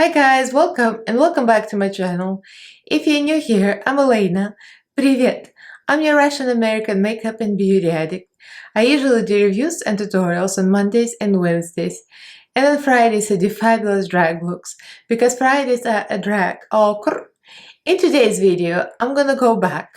Hi guys, welcome back to my channel. If you're new here, I'm Elaina. Привет! I'm your Russian American makeup and beauty addict. I usually do reviews and tutorials on Mondays and Wednesdays. And on Fridays I do fabulous drag looks, because Fridays are a drag. In today's video, I'm gonna go back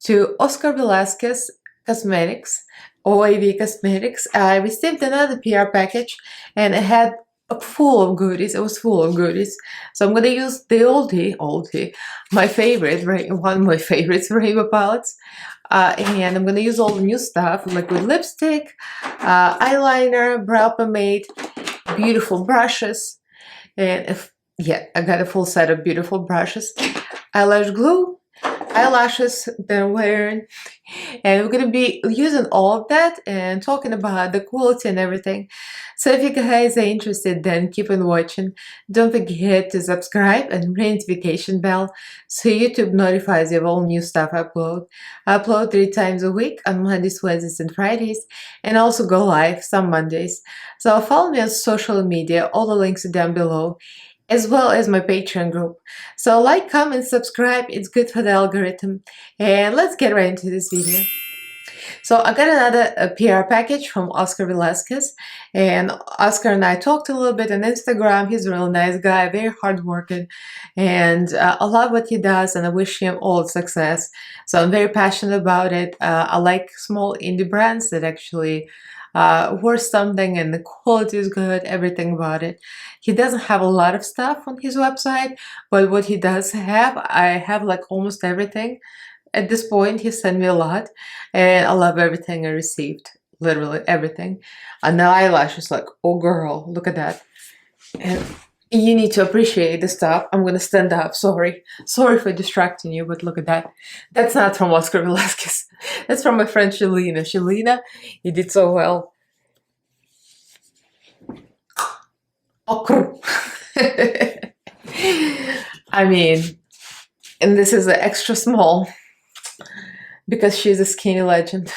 to Oscar Velazquez Cosmetics, OAV Cosmetics. I received another PR package and it had full of goodies. It was full of goodies. So I'm gonna use the oldie, my favorite, one of my favorites, Rainbow palettes. And I'm gonna use all the new stuff, liquid lipstick, eyeliner, brow pomade, beautiful brushes, and I got a full set of beautiful brushes, eyelash glue, eyelashes that I'm wearing, and we're gonna be using all of that and talking about the quality and everything. So if you guys are interested, then keep on watching. Don't forget to subscribe and ring notification bell so YouTube notifies you of all new stuff I upload. I upload 3 times a week on Mondays, Wednesdays, and Fridays, and also go live some Mondays. So follow me on social media, all the links are down below, as well as my Patreon group. So like, comment, subscribe, it's good for the algorithm. And let's get right into this video. So I got another PR package from Oscar Velazquez, and Oscar and I talked a little bit on Instagram. He's a really nice guy, very hardworking, and I love what he does, and I wish him all success. So I'm very passionate about it. I like small indie brands that actually worth something, and the quality is good, everything about it. He doesn't have a lot of stuff on his website, but what he does have, I have like almost everything. At this point, he sent me a lot, and I love everything I received, literally everything. And the eyelashes, like, oh girl, look at that. And you need to appreciate the stuff. I'm gonna stand up, sorry for distracting you, but look at that. That's not from Oscar Velazquez. That's from my friend Elaina. Elaina, you did so well. I mean, and this is an extra small, because she's a skinny legend.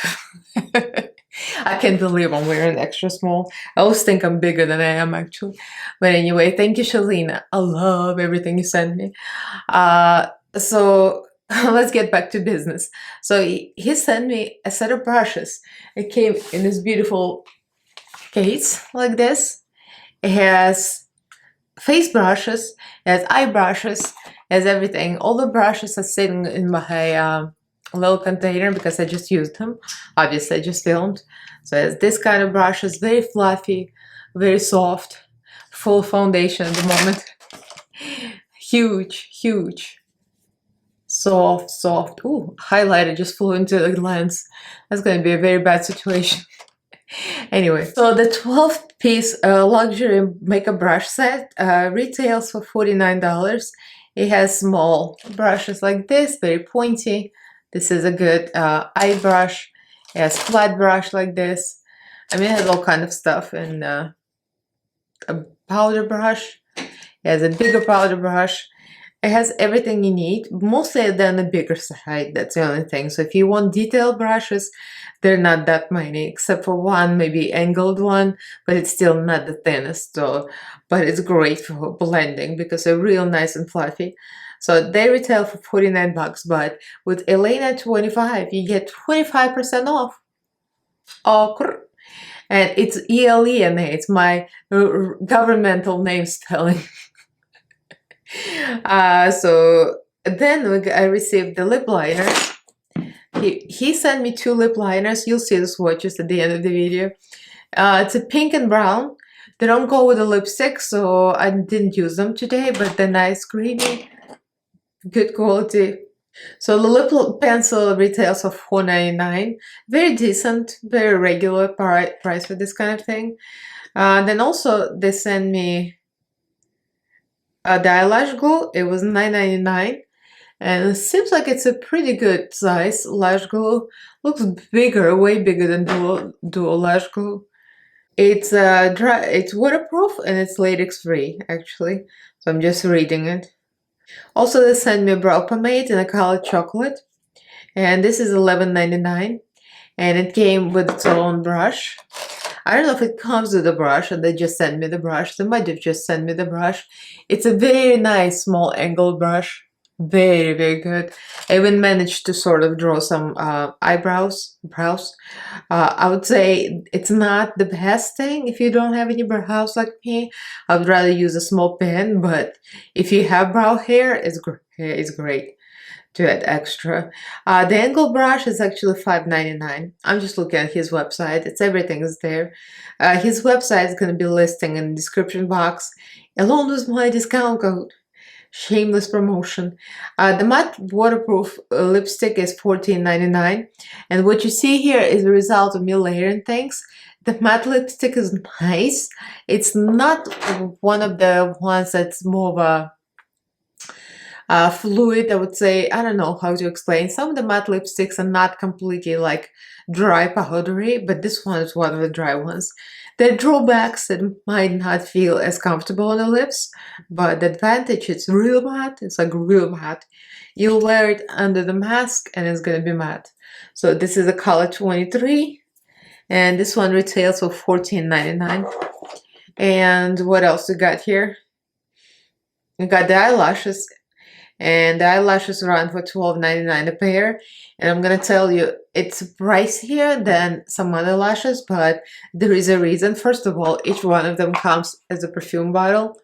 I can't believe I'm wearing extra small. I always think I'm bigger than I am actually. But anyway, thank you, Elaina. I love everything you sent me. So let's get back to business. So he sent me a set of brushes. It came in this beautiful case like this. It has face brushes, it has eye brushes, it has everything. All the brushes are sitting in my little container because I just used them. Obviously I just filmed. So it's this kind of brushes, very fluffy, very soft, full foundation at the moment. Huge, soft. Ooh, highlighter just flew into the lens. That's going to be a very bad situation. Anyway, so the 12-piece luxury makeup brush set retails for $49. It has small brushes like this, very pointy. This is a good eye brush. It has flat brush like this. I mean, it has all kind of stuff. And a powder brush. It has a bigger powder brush. It has everything you need, mostly than the bigger side. That's the only thing. So if you want detailed brushes, they're not that many, except for one, maybe angled one, but it's still not the thinnest. So, but it's great for blending because they're real nice and fluffy. So they retail for 49 bucks, but with Elaina 25, you get 25% off. And it's Elaina, it's my governmental name spelling. So then I received the lip liner. He sent me 2 lip liners. You'll see the swatches at the end of the video. It's a pink and brown. They don't go with the lipstick, so I didn't use them today, but they're nice, creamy, good quality. So the lip pencil retails for $4.99. Very decent, very regular price for this kind of thing. Then also they sent me the eyelash glue. It was $9.99, and it seems like it's a pretty good size lash glue. Looks bigger, way bigger than dual lash glue. It's it's waterproof and it's latex free actually. So I'm just reading it. Also, they sent me a brow pomade in a color chocolate, and this is $11.99, and it came with its own brush. I don't know if it comes with a brush and they just sent me the brush. They might have just sent me the brush. It's a very nice small angled brush. Very, very good. I even managed to sort of draw some brows. I would say it's not the best thing if you don't have any brows like me. I would rather use a small pen, but if you have brow hair, it's great to add extra. The angle brush is actually $5.99. I'm just looking at his website. Everything is there. His website is going to be listing in the description box along with my discount code. Shameless promotion. The matte waterproof lipstick is $14.99, and what you see here is the result of me layering things. The matte lipstick is nice. It's not one of the ones that's more of a fluid, I would say. I don't know how to explain. Some of the matte lipsticks are not completely like dry powdery, but this one is one of the dry ones. There are drawbacks that might not feel as comfortable on the lips, but the advantage, it's real matte. It's like real matte. You'll wear it under the mask and it's gonna be matte. So this is the color 23, and this one retails for $14.99. And what else we got here? We got the eyelashes. And the eyelashes run for $12.99 a pair. And I'm gonna tell you, it's pricier than some other lashes, but there is a reason. First of all, each one of them comes as a perfume bottle.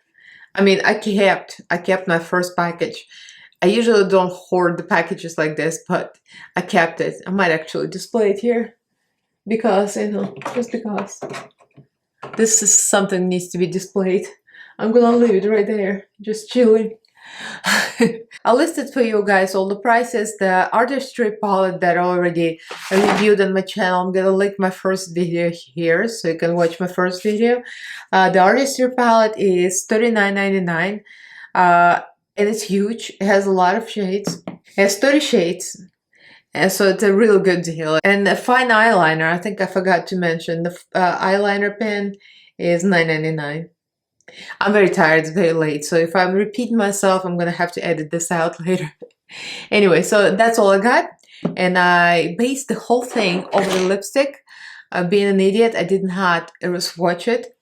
I mean, I kept my first package. I usually don't hoard the packages like this, but I kept it. I might actually display it here because, you know, just because. This is something needs to be displayed. I'm gonna leave it right there, just chilling. I listed for you guys all the prices. The artistry palette that I already reviewed on my channel, I'm gonna link my first video here so you can watch my first video. The artistry palette is $39.99, and it's huge. It has a lot of shades. It has 30 shades, and so it's a real good deal. And the fine eyeliner, I think I forgot to mention, the eyeliner pen is $9.99. I'm very tired, it's very late, so if I'm repeating myself, I'm gonna have to edit this out later. Anyway, so that's all I got, and I based the whole thing over the lipstick. Being an idiot, I did not swatch it.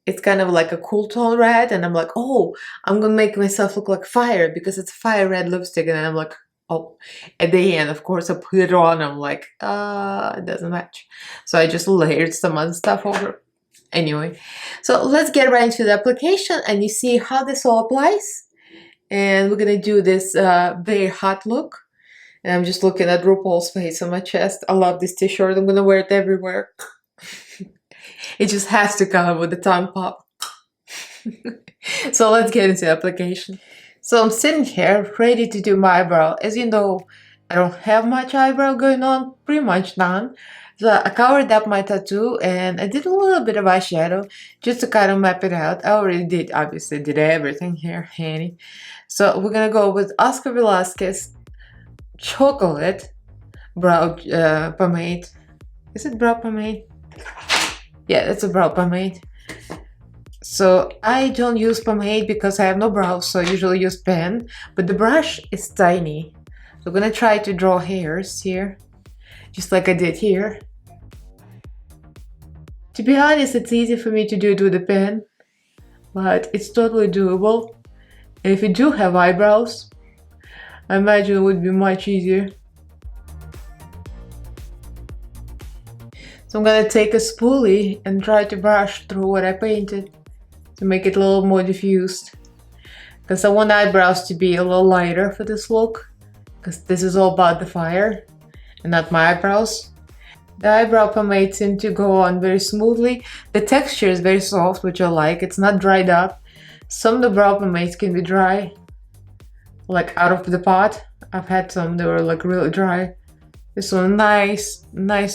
It's kind of like a cool tone red, and I'm like, oh, I'm gonna make myself look like fire because it's a fire red lipstick, and I'm like, oh. At the end, of course, I put it on, I'm like, it doesn't match. So I just layered some other stuff over. Anyway, so let's get right into the application and you see how this all applies. And we're gonna do this very hot look. And I'm just looking at RuPaul's face on my chest. I love this t-shirt. I'm gonna wear it everywhere. It just has to come with the tongue pop. So let's get into the application. So I'm sitting here ready to do my eyebrow. As you know, I don't have much eyebrow going on, pretty much none. So I covered up my tattoo and I did a little bit of eyeshadow just to kind of map it out. I already did, obviously did everything here, honey. So we're gonna go with Oscar Velazquez chocolate brow pomade. Is it brow pomade? Yeah, it's a brow pomade. So I don't use pomade because I have no brows, so I usually use pen, but the brush is tiny. So I'm gonna try to draw hairs here, just like I did here. To be honest, it's easy for me to do it with a pen, but it's totally doable. And if you do have eyebrows, I imagine it would be much easier. So I'm gonna take a spoolie and try to brush through what I painted to make it a little more diffused. Because I want eyebrows to be a little lighter for this look, because this is all about the fire and not my eyebrows. The eyebrow pomade seemed to go on very smoothly. The texture is very soft, which I like. It's not dried up. Some of the brow pomades can be dry, like out of the pot. I've had some that were like really dry. This one nice,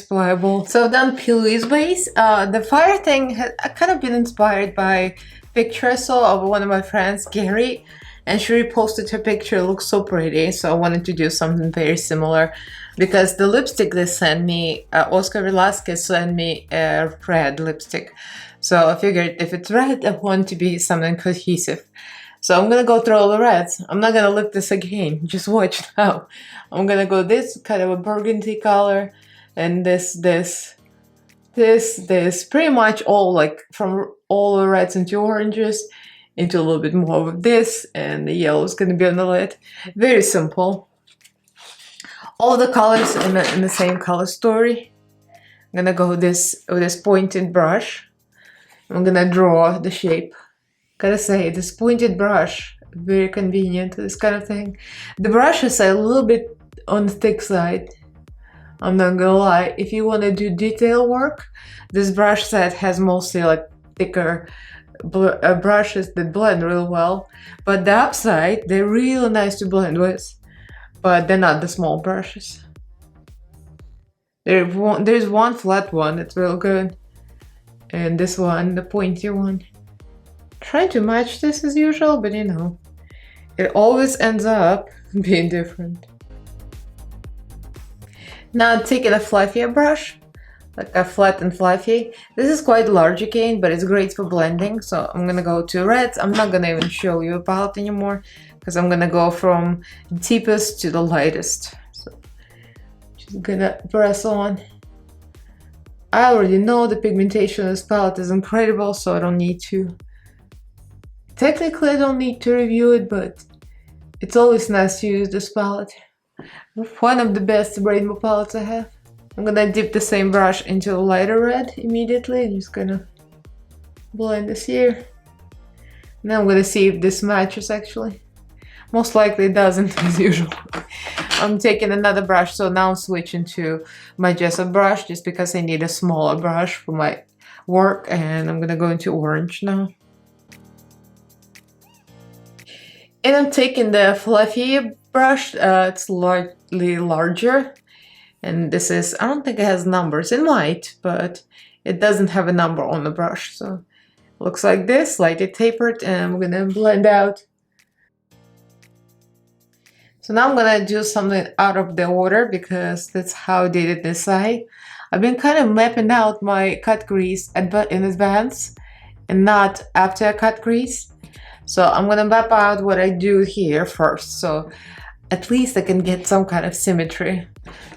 pliable. So I've done Pilly's base. The fire thing had kind of been inspired by a picture I saw of one of my friends, Gary, and she reposted her picture. It looks so pretty, so I wanted to do something very similar. Because the lipstick they sent me, Oscar Velazquez sent me a red lipstick. So I figured if it's red, I want to be something cohesive. So I'm gonna go through all the reds. I'm not gonna lift this again, just watch now. I'm gonna go this kind of a burgundy color, and this This pretty much all, like, from all the reds into oranges into a little bit more of this, and the yellow is going to be on the lid. Very simple. All the colors in the same color story. I'm gonna go with this pointed brush. I'm gonna draw the shape. Gotta say, this pointed brush, very convenient, this kind of thing. The brush is a little bit on the thick side. I'm not gonna lie. If you want to do detail work, this brush set has mostly like thicker brushes that blend real well. But the upside, they're really nice to blend with. But they're not the small brushes. There's one flat one that's real good. And this one, the pointy one. Trying to match this as usual, but you know, it always ends up being different. Now I'm taking a fluffier brush, like a flat and fluffy. This is quite large again, but it's great for blending. So I'm gonna go to reds. I'm not gonna even show you a palette anymore because I'm gonna go from deepest to the lightest. So just gonna press on. I already know the pigmentation of this palette is incredible, so I don't need to. Technically, I don't need to review it, but it's always nice to use this palette. One of the best rainbow palettes I have. I'm gonna dip the same brush into a lighter red immediately. I'm just gonna blend this here. Now I'm gonna see if this matches actually. Most likely it doesn't, as usual. I'm taking another brush, so now I'm switching to my gesso brush just because I need a smaller brush for my work, and I'm gonna go into orange now. And I'm taking the fluffy brush, it's slightly larger, and this is, I don't think it has numbers. It might, but it doesn't have a number on the brush, so it looks like this, slightly tapered, and I'm gonna blend out. So now I'm gonna do something out of the order because that's how I did it this side. I've been kind of mapping out my cut crease in advance and not after I cut crease. So I'm gonna map out what I do here first, so at least I can get some kind of symmetry.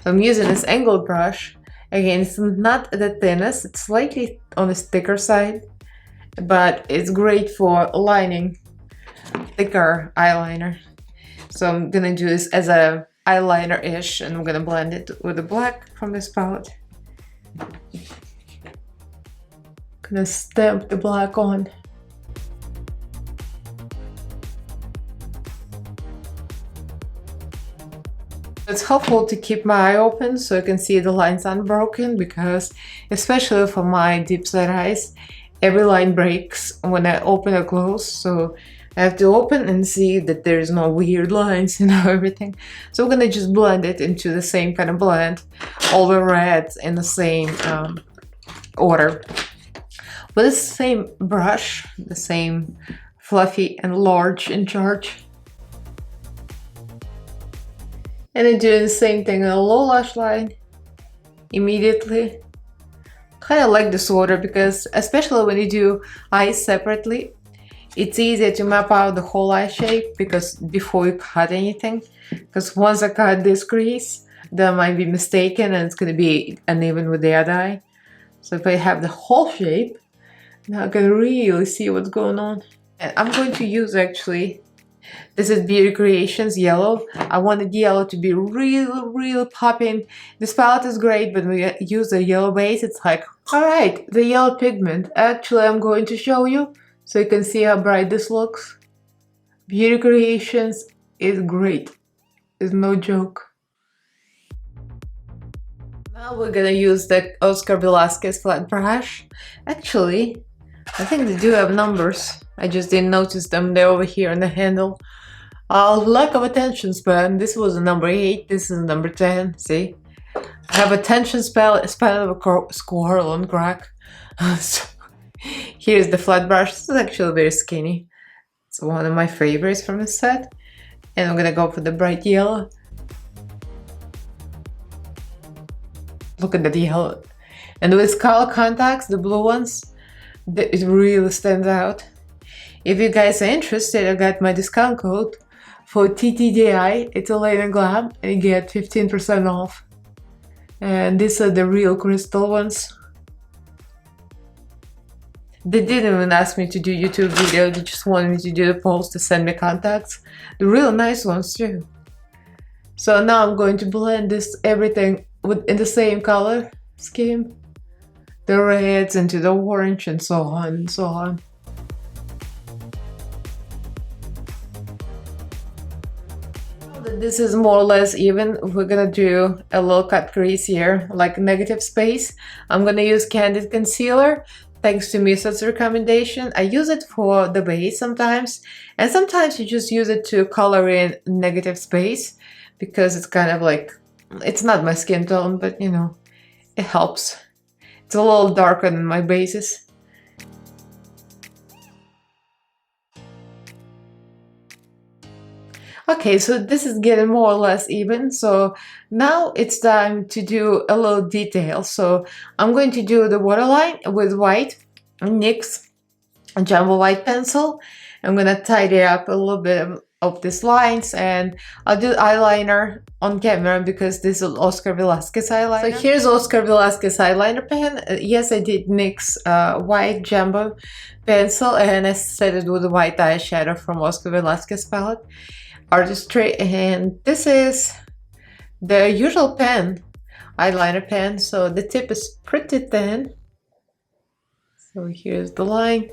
So I'm using this angled brush. Again, it's not the thinnest, it's slightly on the thicker side, but it's great for lining thicker eyeliner. So I'm gonna do this as a eyeliner-ish, and I'm gonna blend it with the black from this palette. Gonna stamp the black on. It's helpful to keep my eye open so I can see the lines unbroken, because especially for my deep set eyes, every line breaks when I open or close. So I have to open and see that there's no weird lines, everything. So I'm gonna just blend it into the same kind of blend, all the reds in the same order. With the same brush, the same fluffy and large in charge. And then doing the same thing on the low lash line immediately. Kind of like this order because especially when you do eyes separately, it's easier to map out the whole eye shape because before you cut anything. Because once I cut this crease, that might be mistaken and it's going to be uneven with the other eye. So if I have the whole shape, now I can really see what's going on. And I'm going to use actually, this is Beauty Creations yellow. I wanted yellow to be real popping. This palette is great, but when you use a yellow base, it's like, alright, the yellow pigment. Actually, I'm going to show you so you can see how bright this looks. Beauty Creations is great. It's no joke. Now we're gonna use the Oscar Velazquez flat brush. Actually, I think they do have numbers. I just didn't notice them. They're over here on the handle. Lack of attention span. This was a number 8. This is number 10. See? I have attention span of a squirrel on crack. So, here's the flat brush. This is actually very skinny. It's one of my favorites from the set. And I'm gonna go for the bright yellow. Look at that yellow. And with color contacts, the blue ones, it really stands out. If you guys are interested, I got my discount code for TTDI. It's Elaina Glam, and you get 15% off. And these are the real crystal ones. They didn't even ask me to do YouTube video, they just wanted me to do the post to send me contacts. The real nice ones too. So now I'm going to blend this everything in the same color scheme. The reds into the orange and so on and so on. Now that this is more or less even, we're gonna do a little cut crease here, like negative space. I'm gonna use Candid Concealer. Thanks to Misa's recommendation, I use it for the base sometimes, and sometimes you just use it to color in negative space because it's kind of like, it's not my skin tone, but you know, it helps. It's a little darker than my bases. Okay, so this is getting more or less even, so now it's time to do a little detail. So I'm going to do the waterline with white NYX Jumbo White pencil. I'm gonna tidy up a little bit of these lines, and I'll do eyeliner on camera because this is Oscar Velazquez eyeliner. So here's Oscar Velazquez eyeliner pen. Yes, I did NYX white Jumbo pencil, and I set it with a white eyeshadow from Oscar Velazquez palette. Artistry, and this is the usual pen, eyeliner pen, so the tip is pretty thin. So here's the line.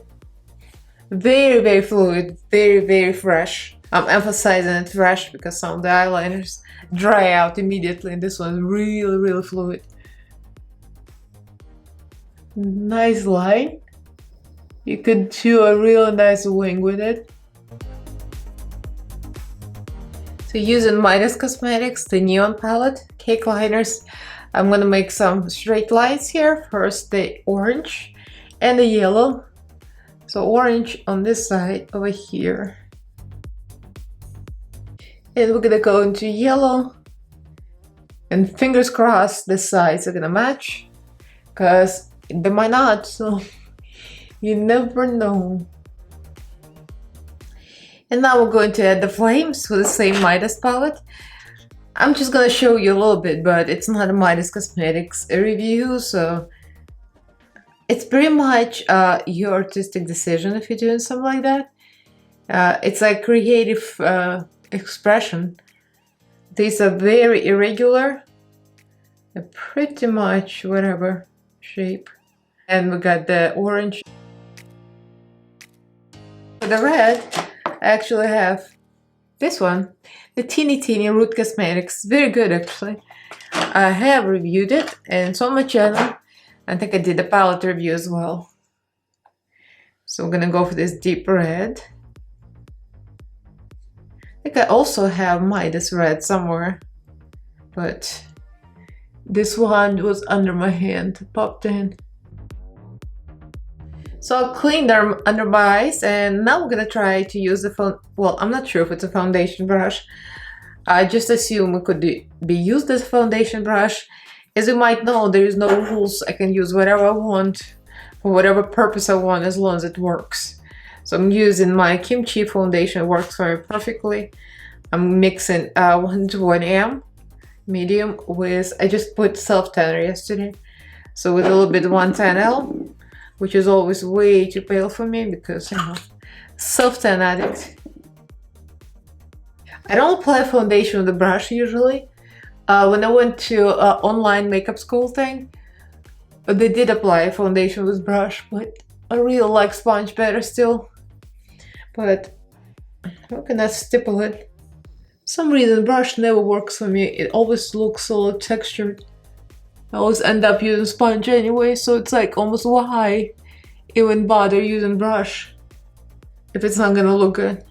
Very fluid, very fresh. I'm emphasizing it fresh because some of the eyeliners dry out immediately, and this one's really fluid. Nice line. You could do a real nice wing with it. So using Midas Cosmetics, the Neon palette, cake liners, I'm gonna make some straight lines here. First the orange and the yellow. So orange on this side over here. And we're gonna go into yellow. And fingers crossed the sides are gonna match, because they might not, so you never know. And now we're going to add the flames with the same Midas palette. I'm just gonna show you a little bit, but it's not a Midas Cosmetics review, so it's pretty much your artistic decision if you're doing something like that. It's like creative expression. These are very irregular, pretty much whatever shape. And we got the orange. For the red, I actually have this one, the teeny Root Cosmetics. Very good actually. I have reviewed it, and it's on my channel. I think I did a palette review as well. So I'm gonna go for this deep red. I think I also have Midas red somewhere, but this one was under my hand, popped in. So I cleaned them under my eyes, and now I'm gonna try to use the well, I'm not sure if it's a foundation brush. I just assume it could be used as a foundation brush. As you might know, there is no rules. I can use whatever I want for whatever purpose I want, as long as it works. So I'm using my Kimchi foundation. It works for me perfectly. I'm mixing 120M medium with, I just put self-tanner yesterday. So with a little bit of 110L. Which is always way too pale for me because, you know, self-tan addict. I don't apply foundation with a brush usually. When I went to online makeup school thing, they did apply foundation with brush, but I really like sponge better still. But how can I stipple it? For some reason brush never works for me. It always looks so textured. I always end up using sponge anyway, so it's like almost why even bother using brush if it's not gonna look good.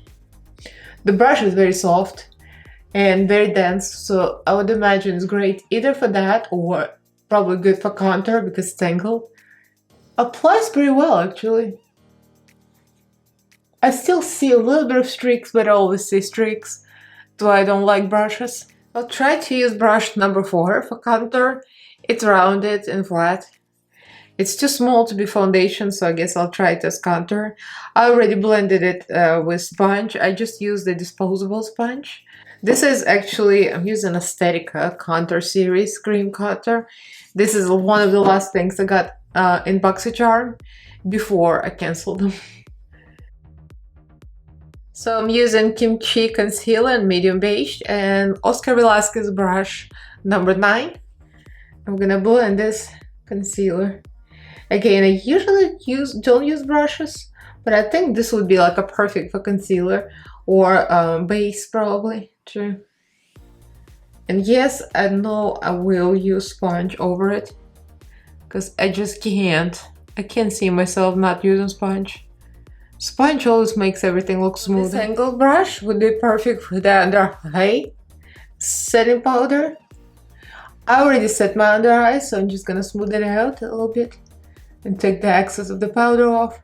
The brush is very soft and very dense, so I would imagine it's great either for that or probably good for contour because it's tangled. Applies pretty well actually. I still see a little bit of streaks, but I always see streaks, so I don't like brushes. I'll try to use brush number 4 for contour. It's rounded and flat. It's too small to be foundation, so I guess I'll try it as contour. I already blended it with sponge. I just used the disposable sponge. This is actually, I'm using Aesthetica contour series, cream contour. This is one of the last things I got in BoxyCharm. before I cancel them. So I'm using Kimchi Concealer in medium beige and Oscar Velazquez brush number 9. I'm gonna blend this concealer. Again, I usually don't use brushes, but I think this would be like a perfect for concealer or base probably too. And yes, I know I will use sponge over it because I just can't. I can't see myself not using sponge. Sponge always makes everything look smooth. This angled brush would be perfect for the under eye setting powder. I already set my under eye, so I'm just gonna smooth it out a little bit and take the excess of the powder off.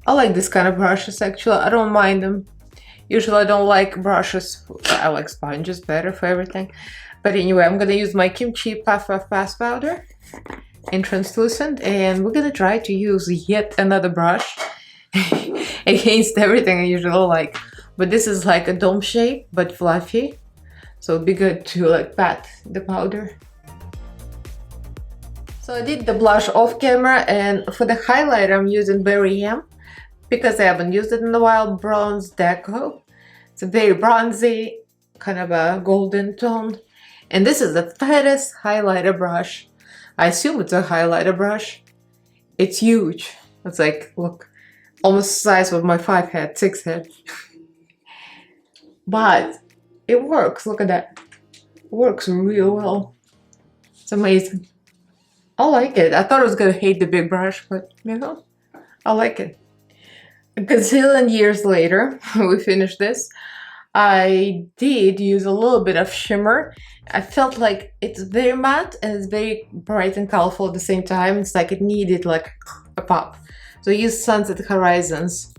I like this kind of brushes actually, I don't mind them. Usually I don't like brushes, I like sponges better for everything. But anyway, I'm gonna use my Kimchi Puff Fast powder in translucent, and we're gonna try to use yet another brush against everything I usually like. But this is like a dome shape, but fluffy. So it'd be good to like pat the powder. So I did the blush off camera, and for the highlighter I'm using Berry M because I haven't used it in a while, Bronze Deco. It's a very bronzy, kind of a golden tone. And this is the fattest highlighter brush. I assume it's a highlighter brush. It's huge. It's like, look, almost the size of my 5 head, 6 head. But it works, look at that. It works real well. It's amazing. I like it. I thought I was gonna hate the big brush, but you know, I like it. A gazillion years later, we finished this. I did use a little bit of shimmer. I felt like it's very matte and it's very bright and colorful at the same time. It's like it needed like a pop. So I used Sunset Horizons.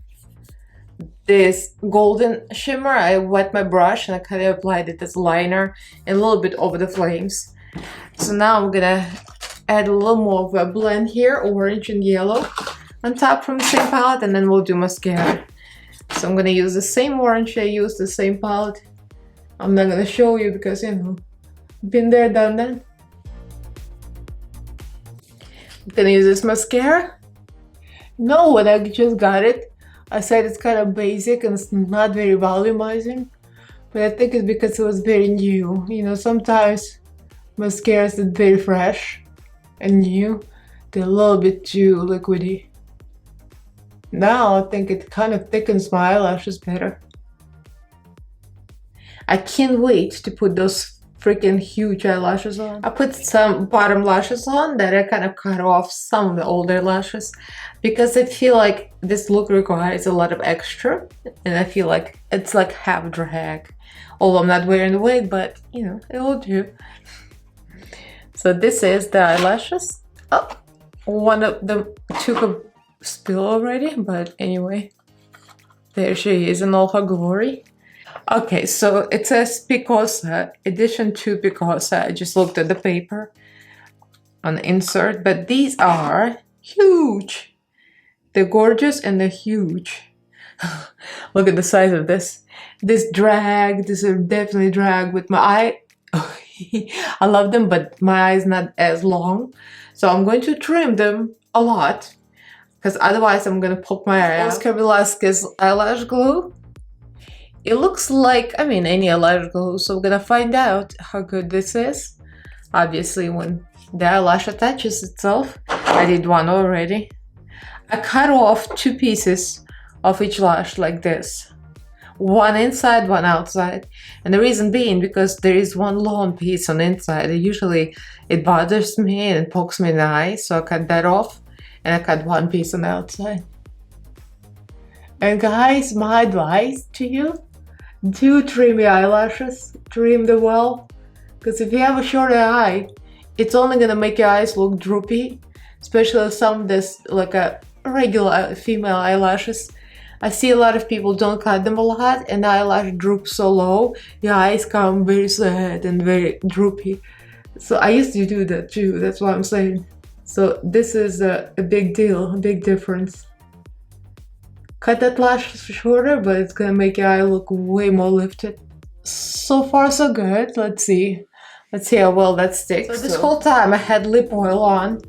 This golden shimmer, I wet my brush and I kind of applied it as liner and a little bit over the flames. So now I'm gonna add a little more of a blend here, orange and yellow, on top from the same palette, and then we'll do mascara. So I'm gonna use the same orange I used, the same palette. I'm not gonna show you because, you know, been there, done that. I'm gonna use this mascara. No, when I just got it, I said it's kind of basic and it's not very volumizing, but I think it's because it was very new. You know, sometimes mascaras that are very fresh and new, they're a little bit too liquidy. Now I think it kind of thickens my eyelashes better. I can't wait to put those freaking huge eyelashes on. I put some bottom lashes on that I kind of cut off some of the older lashes because I feel like this look requires a lot of extra and I feel like it's like half drag. Although I'm not wearing the wig, but you know, it will do. So this is the eyelashes. Oh, one of them took a spill already, but anyway, there she is in all her glory. Okay, so it says Picosa, edition 2 Picosa. I just looked at the paper on the insert, but these are huge. They're gorgeous and they're huge. Look at the size of this. This is definitely drag with my eye. I love them, but my eye is not as long. So I'm going to trim them a lot because otherwise I'm going to poke my eye out. Oscar Velazquez eyelash glue. It looks like, I mean, any eyelash glue, so we're gonna find out how good this is. Obviously, when the eyelash attaches itself, I did one already. I cut off 2 pieces of each lash like this. One inside, one outside. And the reason being because there is one long piece on the inside. Usually it bothers me and pokes me in the eye, so I cut that off and I cut one piece on the outside. And guys, my advice to you, do trim your eyelashes, trim them well, because if you have a shorter eye, it's only gonna make your eyes look droopy, especially some of this like a regular female eyelashes. I see a lot of people don't cut them a lot and the eyelash droops so low, your eyes come very sad and very droopy. So I used to do that too, that's what I'm saying. So this is a big deal, a big difference. Cut that lash shorter, but it's gonna make your eye look way more lifted. So far so good. Let's see how well that sticks. So this whole time I had lip oil on,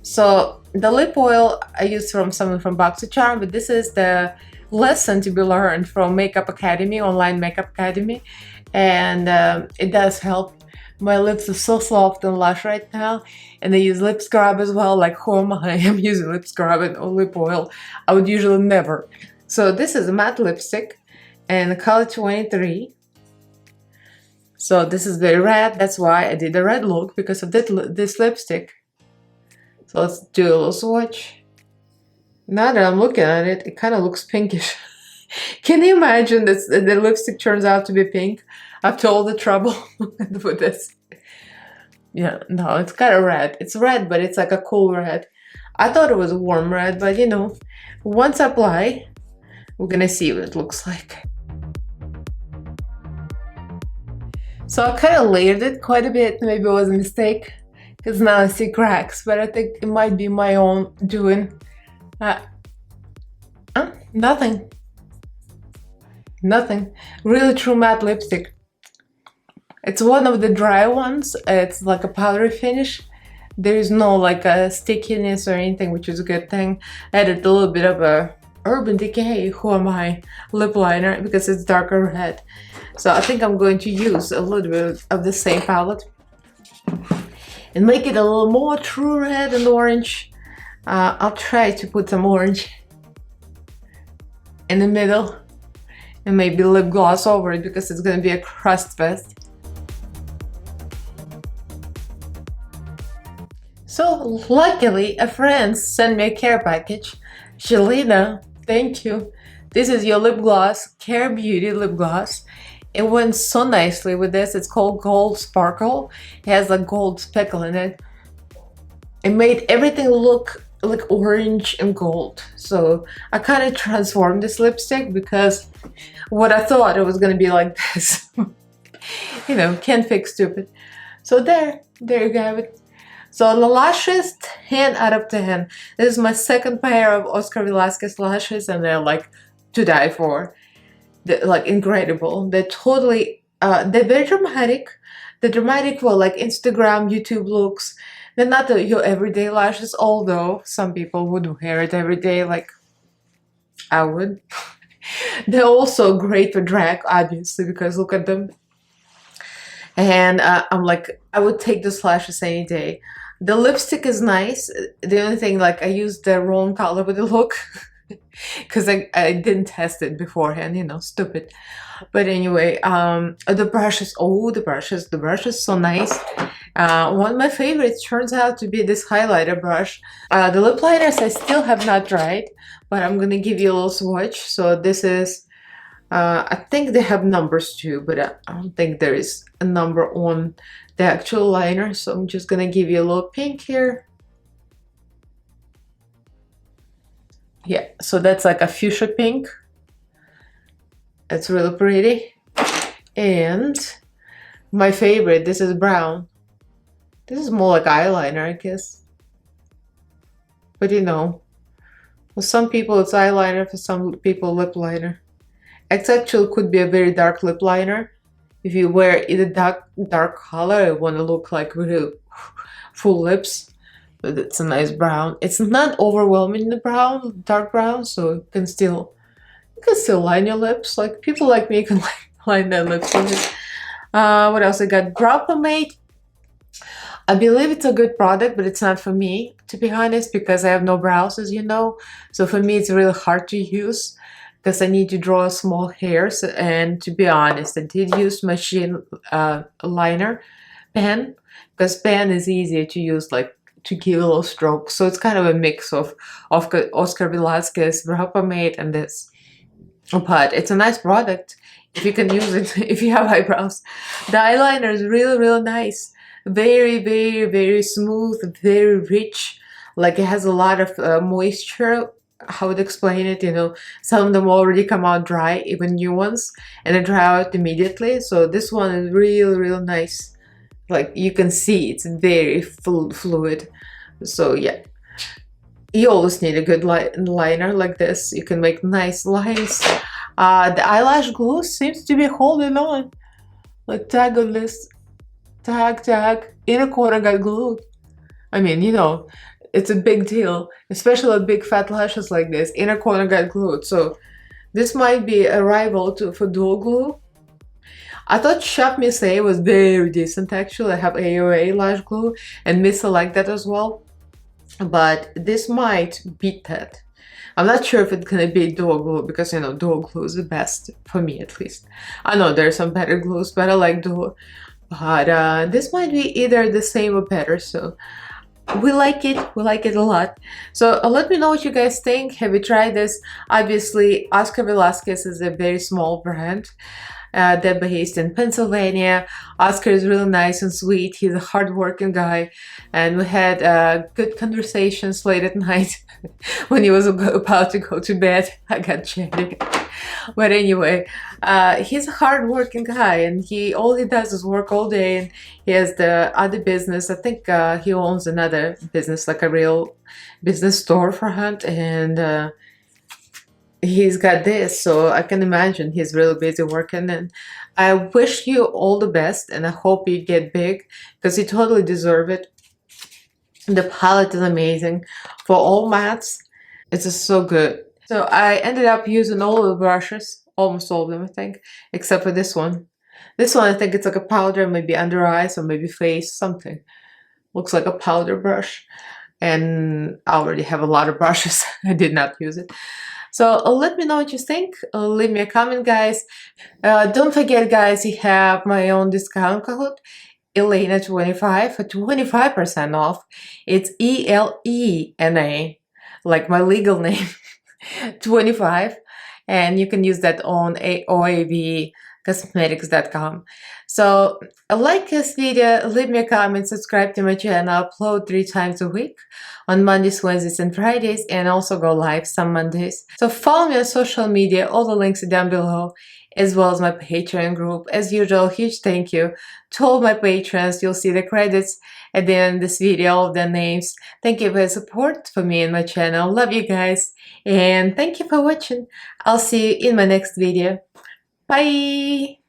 So the lip oil I used from someone from BoxyCharm, but this is the lesson to be learned from Makeup Academy, online Makeup Academy, and it does help. My lips are so soft and lush right now, and I use lip scrub as well. Like, who am I? I'm using lip scrub and lip oil. I would usually never. So this is a matte lipstick, and the color 23. So this is very red. That's why I did a red look, because of this lipstick. So let's do a little swatch. Now that I'm looking at it, it kind of looks pinkish. Can you imagine that the lipstick turns out to be pink after all the trouble with this? Yeah, no, it's kind of red. It's red, but it's like a cool red. I thought it was a warm red, but you know, once I apply, we're gonna see what it looks like. So I kind of layered it quite a bit. Maybe it was a mistake, because now I see cracks, but I think it might be my own doing. Nothing. Nothing. Really true matte lipstick. It's one of the dry ones. It's like a powdery finish. There is no like a stickiness or anything, which is a good thing. Added a little bit of a Urban Decay, who am I, lip liner, because it's darker red. So I think I'm going to use a little bit of the same palette and make it a little more true red and orange. I'll try to put some orange in the middle and maybe lip gloss over it, because it's gonna be a crust fest. So luckily a friend sent me a care package. Elaina, thank you. This is your lip gloss, Care Beauty lip gloss. It went so nicely with this. It's called Gold Sparkle. It has a gold speckle in it. It made everything look like orange and gold. So I kind of transformed this lipstick, because what I thought it was gonna be like this. You know, can't fix stupid. So there you have it. So the lashes, 10 out of 10. This is my second pair of Oscar Velazquez lashes, and they're like to die for. They're like incredible. They're totally, they're very dramatic. They're dramatic for like Instagram, YouTube looks. They're not your everyday lashes, although some people would wear it every day, like I would. They're also great for drag, obviously, because look at them. And I'm like, I would take those lashes any day. The lipstick is nice. The only thing, like, I used the wrong color with the look, because I didn't test it beforehand, you know, stupid. But anyway, the brushes, oh, the brushes so nice. One of my favorites turns out to be this highlighter brush. The lip liners I still have not tried, but I'm gonna give you a little swatch. So this is, I think they have numbers too, but I don't think there is a number on the actual liner. So I'm just gonna give you a little pink here. Yeah, so that's like a fuchsia pink. It's really pretty. And my favorite, this is brown. This is more like eyeliner, I guess. But you know, for some people it's eyeliner, for some people lip liner. It actually could be a very dark lip liner. If you wear either dark color, you want to look like really full lips. But it's a nice brown. It's not overwhelming the brown, dark brown, so you can still line your lips. Like people like me can line their lips with it. What else I got? Brow pomade. I believe it's a good product, but it's not for me, to be honest, because I have no brows, as you know. So for me, it's really hard to use, because I need to draw small hairs. And to be honest, I did use machine liner pen, because pen is easier to use, like to give a little stroke. So it's kind of a mix of Oscar Velazquez brow pomade and this. But it's a nice product if you can use it if you have eyebrows. The eyeliner is really, really nice. Very, very, very smooth, very rich. Like it has a lot of moisture. How would explain it? You know, some of them already come out dry, even new ones, and they dry out immediately. So this one is really, really nice. Like you can see, it's very fluid. So yeah, you always need a good liner like this. You can make nice lines. The eyelash glue seems to be holding on. Like tag on this. Tag, inner corner got glued. I mean, you know, It's a big deal, especially with big fat lashes like this. Inner corner got glued, so this might be a rival for dual glue. I thought Shop Miss A was very decent actually. I have AOA lash glue and Miss A like that as well. But this might beat that. I'm not sure if it's gonna be dual glue because you know dual glue is the best for me at least. I know there's some better glues, but I like dual. But this might be either the same or better, so we like it a lot. So let me know what you guys think. Have you tried this? Obviously, Oscar Velazquez is a very small brand. They're based in Pennsylvania. Oscar is really nice and sweet. He's a hardworking guy, and we had good conversations late at night when he was about to go to bed. I got chatty. But anyway, he's a hardworking guy, and all he does is work all day. And he has the other business. I think he owns another business, like a real business storefront, and he's got this, so I can imagine he's really busy working. And I wish you all the best, and I hope you get big because you totally deserve it. The palette is amazing for all mattes. It's just so good. So I ended up using all of the brushes, almost all of them I think, except for this one. This one I think it's like a powder, maybe under eyes or maybe face, something. Looks like a powder brush. And I already have a lot of brushes. I did not use it. So let me know what you think. Leave me a comment, guys. Don't forget, guys, you have my own discount code, Elaina25 for 25% off. It's ELENA, like my legal name, 25. And you can use that on oavcosmetics.com. So like this video, leave me a comment, subscribe to my channel. I upload 3 times a week on Mondays, Wednesdays, and Fridays, and also go live some Mondays. So follow me on social media. All the links are down below, as well as my Patreon group. As usual, huge thank you to all my patrons. You'll see the credits at the end of this video, all of their names. Thank you for your support for me and my channel. Love you guys, and thank you for watching. I'll see you in my next video. Bye!